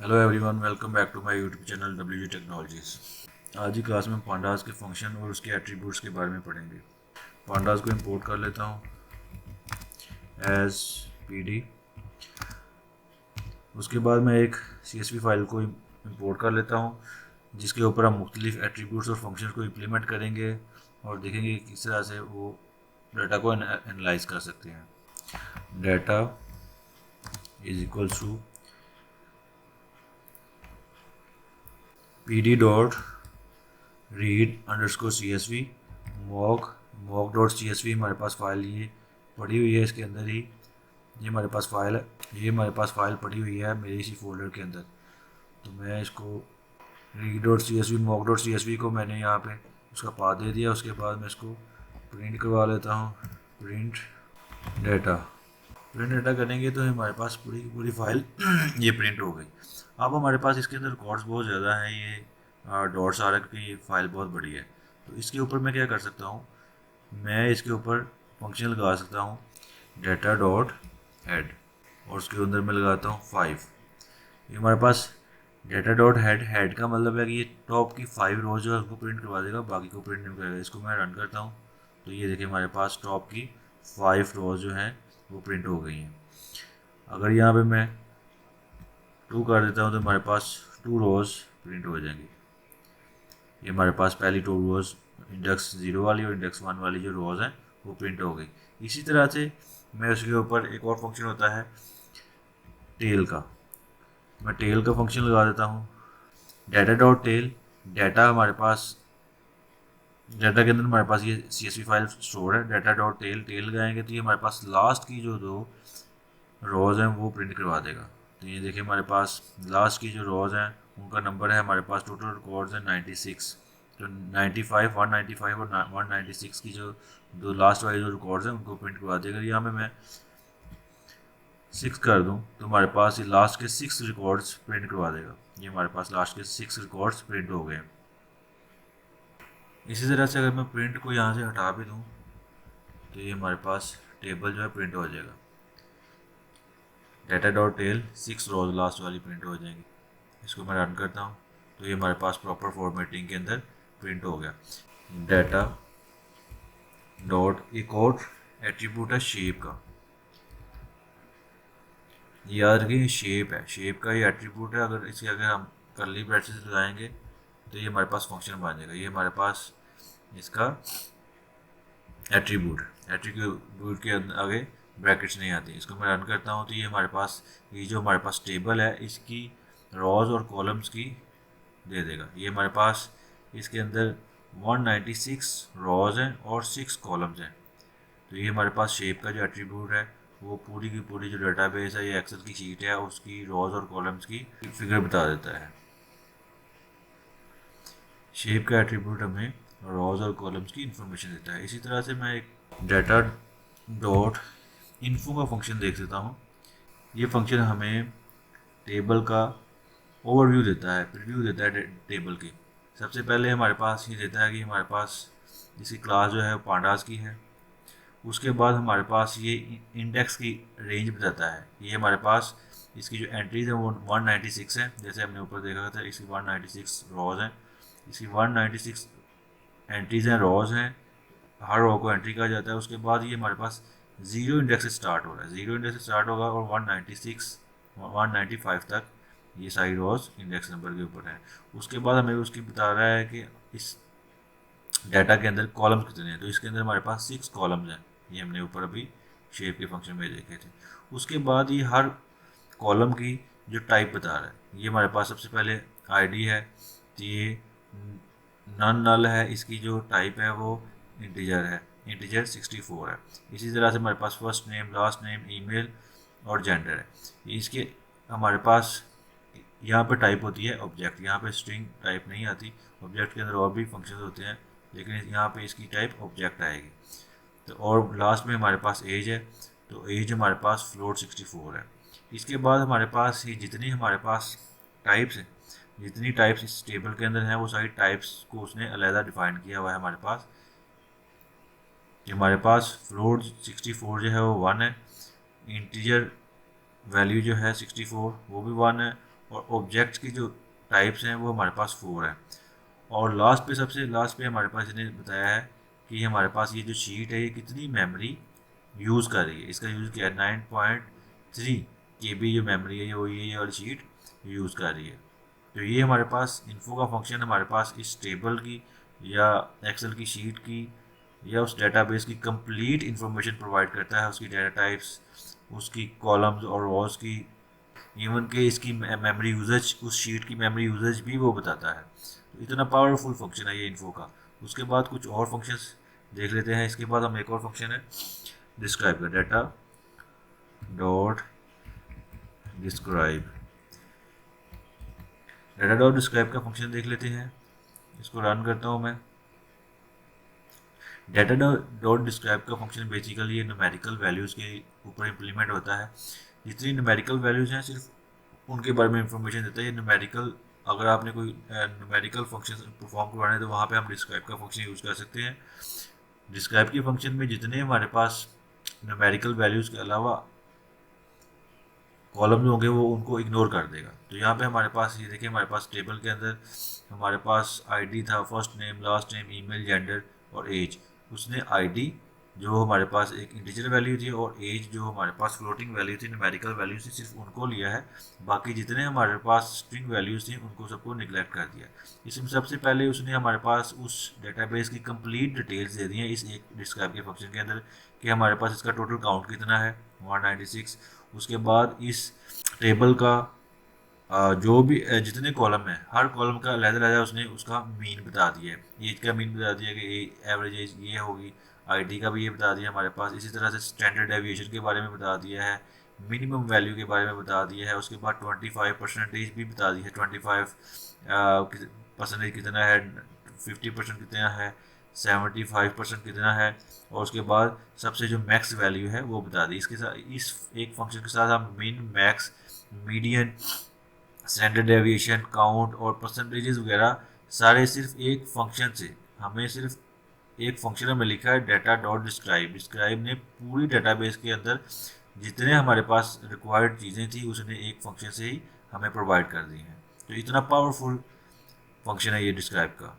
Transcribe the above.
Hello everyone, welcome back to my YouTube channel WG technologies. आज की class में pandas के फंक्शन और उसके एट्रीब्यूट्स के बारे में पढ़ेंगे। पांडास को इंपोर्ट कर लेता हूँ एज PD। उसके बाद मैं एक CSV फाइल को इंपोर्ट कर लेता हूँ जिसके ऊपर हम मुख्तलिफ एट्रीब्यूट्स और फंक्शन को इम्प्लीमेंट करेंगे और देखेंगे कि किस तरह से वो डाटा को एनालाइज कर सकते हैं। Data is equals to PD dot read underscore CSV mock dot CSV। हमारे पास फाइल ये पड़ी हुई है, इसके अंदर ही ये हमारे पास फाइल है। ये हमारे पास फाइल पड़ी हुई है मेरे इसी फोल्डर के अंदर। तो मैं इसको read dot CSV mock dot CSV को मैंने यहाँ पे उसका पाथ दे दिया। उसके बाद मैं इसको प्रिंट करवा लेता हूँ। प्रिंट डाटा करेंगे तो हमारे पास पूरी की पूरी फाइल ये प्रिंट हो गई। अब हमारे पास इसके अंदर रिकॉर्ड्स बहुत ज़्यादा हैं। ये डॉट्स आ रखे कि ये फाइल बहुत बड़ी है। तो इसके ऊपर मैं क्या कर सकता हूँ, मैं इसके ऊपर फंक्शन लगा सकता हूँ डाटा डॉट हेड और उसके अंदर मैं लगाता हूँ 5। ये हमारे पास डाटा डॉट हेड का मतलब है कि ये टॉप की 5 रोज जो है उसको प्रिंट करवा देगा, बाकी को प्रिंट नहीं करेगा। इसको मैं रन करता हूँ तो ये देखिए हमारे पास टॉप की 5 रोज जो हैं वो प्रिंट हो गई हैं। अगर यहाँ पे मैं 2 कर देता हूँ तो हमारे पास 2 रोज प्रिंट हो जाएंगी। ये हमारे पास पहली 2 रोज इंडेक्स 0 वाली और इंडेक्स 1 वाली जो रोज हैं वो प्रिंट हो गई। इसी तरह से मैं उसके ऊपर एक और फंक्शन होता है टेल का, मैं टेल का फंक्शन लगा देता हूँ डाटा डॉट टेल। डाटा हमारे पास डाटा के अंदर हमारे पास ये CSV फाइल स्टोर है। डाटा डॉट टेल टेल लगाएंगे तो ये हमारे पास लास्ट की जो 2 रोज़ हैं वो प्रिंट करवा देगा। तो ये देखिए हमारे पास लास्ट की जो रोज़ हैं उनका नंबर है, हमारे पास टोटल रिकॉर्ड्स हैं 96। तो 95 195 और 196 की जो 2 लास्ट वाली जो रिकॉर्ड्स हैं उनको प्रिंट करवा देगा। यहाँ पे मैं 6 कर दूँ तो हमारे पास ये लास्ट के 6 रिकॉर्ड्स प्रिंट करवा देगा। ये हमारे पास लास्ट के 6 रिकॉर्ड्स प्रिंट हो गए हैं। इसी तरह से अगर मैं प्रिंट को यहाँ से हटा भी दूँ तो ये हमारे पास टेबल जो है प्रिंट हो जाएगा। डाटा डॉट टेल 6 रोज लास्ट वाली प्रिंट हो जाएंगी। इसको मैं रन करता हूँ तो ये हमारे पास प्रॉपर फॉर्मेटिंग के अंदर प्रिंट हो गया। डाटा डॉट एक और एट्रीब्यूट है शेप का, याद रखिए शेप है, शेप का ये एट्रीब्यूट है। अगर इसे अगर हम कर्ली ब्रैकेट्स लगाएंगे तो ये हमारे पास फंक्शन बन जाएगा। ये हमारे पास इसका एट्रीब्यूट के आगे ब्रैकेट्स नहीं आती। इसको मैं रन करता हूँ तो ये हमारे पास ये जो हमारे पास टेबल है इसकी रॉज और कॉलम्स की दे देगा। ये हमारे पास इसके अंदर 196 रॉज हैं और 6 कॉलम्स हैं। तो ये हमारे पास शेप का जो एट्रीब्यूट है वो पूरी की पूरी जो डेटाबेस है, ये एक्सेल की शीट है, उसकी रॉज और कॉलम्स की फिगर बता देता है। शेप का एट्रीब्यूट हमें रॉज और कॉलम्स की इंफॉर्मेशन देता है। इसी तरह से मैं एक डाटा डॉट इन्फो का फंक्शन देख देता हूँ। ये फंक्शन हमें टेबल का ओवरव्यू देता है, प्रीव्यू देता है टेबल की। सबसे पहले हमारे पास ये देता है कि हमारे पास इसकी क्लास जो है पांडास की है। उसके बाद हमारे पास ये इंडेक्स की रेंज बताता है। ये हमारे पास इसकी जो एंट्रीज है वो 196 है, जैसे हमने ऊपर देखा था। इसकी 196 रॉज हैं, इसकी 196 एंट्रीज हैं, रॉज हैं। हर रो को एंट्री कहा जाता है। उसके बाद ये हमारे पास जीरो इंडेक्स से स्टार्ट हो रहा है, जीरो इंडेक्स से स्टार्ट होगा और 195 तक ये सारी रोज इंडेक्स नंबर के ऊपर है। उसके बाद हमें उसकी बता रहा है कि इस डाटा के अंदर कॉलम्स कितने हैं। तो इसके अंदर हमारे पास 6 कॉलम्स हैं, ये हमने ऊपर अभी शेप के फंक्शन में देखे थे। उसके बाद ये हर कॉलम की जो टाइप बता रहा है। ये हमारे पास सबसे पहले आईडी है, तो ये नन नल है, इसकी जो टाइप है वो इंटीजर है, इंटीजर 64 है। इसी तरह से हमारे पास first name, last name, email और जेंडर है। इसके हमारे पास यहाँ पे टाइप होती है ऑब्जेक्ट, यहाँ पे स्ट्रिंग टाइप नहीं आती। ऑब्जेक्ट के अंदर और भी फंक्शन होते हैं लेकिन यहाँ पे इसकी टाइप ऑब्जेक्ट आएगी। तो और लास्ट में हमारे पास एज है, तो एज हमारे पास फ्लोट 64 है। इसके बाद हमारे पास ये जितनी हमारे पास टाइप्स हैं, जितनी टाइप्स इस टेबल के अंदर हैं वो सारी टाइप्स को उसने अलहदा डिफाइन किया हुआ है हमारे पास। कि हमारे पास फ्लोट 64 जो है वो 1 है, इंटीजर वैल्यू जो है 64 वो भी 1 है, और ऑब्जेक्ट्स की जो टाइप्स हैं वो हमारे पास 4 हैं। और लास्ट पे, सबसे लास्ट पे हमारे पास इन्हें बताया है कि हमारे पास ये जो शीट है ये कितनी मेमोरी यूज़ कर रही है। इसका यूज़ किया है 9.3 KB जो मेमोरी है ये वाली शीट यूज़ कर रही है। तो ये हमारे पास इन्फो का फंक्शन हमारे पास इस टेबल की या एक्सेल की शीट की या उस डेटाबेस की कंप्लीट इंफॉर्मेशन प्रोवाइड करता है, उसकी डेटा टाइप्स, उसकी कॉलम्स और रोज की, इवन के इसकी मेमोरी यूजेज, उस शीट की मेमोरी यूजेज भी वो बताता है। तो इतना पावरफुल फंक्शन है ये इन्फो का। उसके बाद कुछ और फंक्शंस देख लेते हैं। इसके बाद हम एक और फंक्शन है डिस्क्राइब का, data dot describe. Data dot describe का फंक्शन देख लेते हैं। इसको रन करता हूँ मैं। डाटा डॉट डिस्क्राइब का फंक्शन बेसिकली ये न्यूमेरिकल वैल्यूज़ के ऊपर इम्प्लीमेंट होता है। जितनी न्यूमेरिकल वैल्यूज़ हैं सिर्फ उनके बारे में इंफॉर्मेशन देता है। ये न्यूमेरिकल, अगर आपने कोई न्यूमेरिकल फंक्शन परफॉर्म करवाना है तो वहाँ पे हम डिस्क्राइब का फंक्शन यूज़ कर सकते हैं। डिस्क्राइब के फंक्शन में जितने हमारे पास न्यूमेरिकल वैल्यूज़ के अलावा कॉलम होंगे वो उनको इग्नोर कर देगा। तो यहाँ पे हमारे पास ये देखिए, हमारे पास टेबल के अंदर हमारे पास आईडी था, first name, last name, email, gender और एज। उसने आईडी जो हमारे पास एक इंटीजर वैल्यू थी और एज जो हमारे पास फ्लोटिंग वैल्यू थी, न्यूमेरिकल वैल्यू थी, सिर्फ उनको लिया है। बाकी जितने हमारे पास स्ट्रिंग वैल्यूज़ थी उनको सबको निगलेक्ट कर दिया। इसमें सबसे पहले उसने हमारे पास उस डेटाबेस की कंप्लीट डिटेल्स दे दी हैं इस एक डिस्क्राइब के फंक्शन के अंदर कि हमारे पास इसका टोटल काउंट कितना है, 196। उसके बाद इस टेबल का जो भी जितने कॉलम है, हर कॉलम का अलग-अलग उसने उसका मीन बता दिया है। एज का मीन बता दिया कि एवरेज एज ये होगी। आईडी का भी ये बता दिया हमारे पास। इसी तरह से स्टैंडर्ड डेविएशन के बारे में बता दिया है, मिनिमम वैल्यू के बारे में बता दिया है। उसके बाद 25% भी बता दी है। 25% कितना है, 50% कितना है, 75% कितना है। और उसके बाद सबसे जो मैक्स वैल्यू है वो बता दी। इसके साथ, इस एक फंक्शन के साथ हम मिन, max, median, standard deviation, count और परसेंटेजेस वगैरह सारे सिर्फ एक फंक्शन से, हमें सिर्फ एक फंक्शन में लिखा है डाटा डॉट डिस्क्राइब। डिस्क्राइब ने पूरी डाटाबेस के अंदर जितने हमारे पास रिक्वायर्ड चीज़ें थी उसने एक फंक्शन से ही हमें प्रोवाइड कर दी हैं। तो इतना पावरफुल फंक्शन है ये डिस्क्राइब का।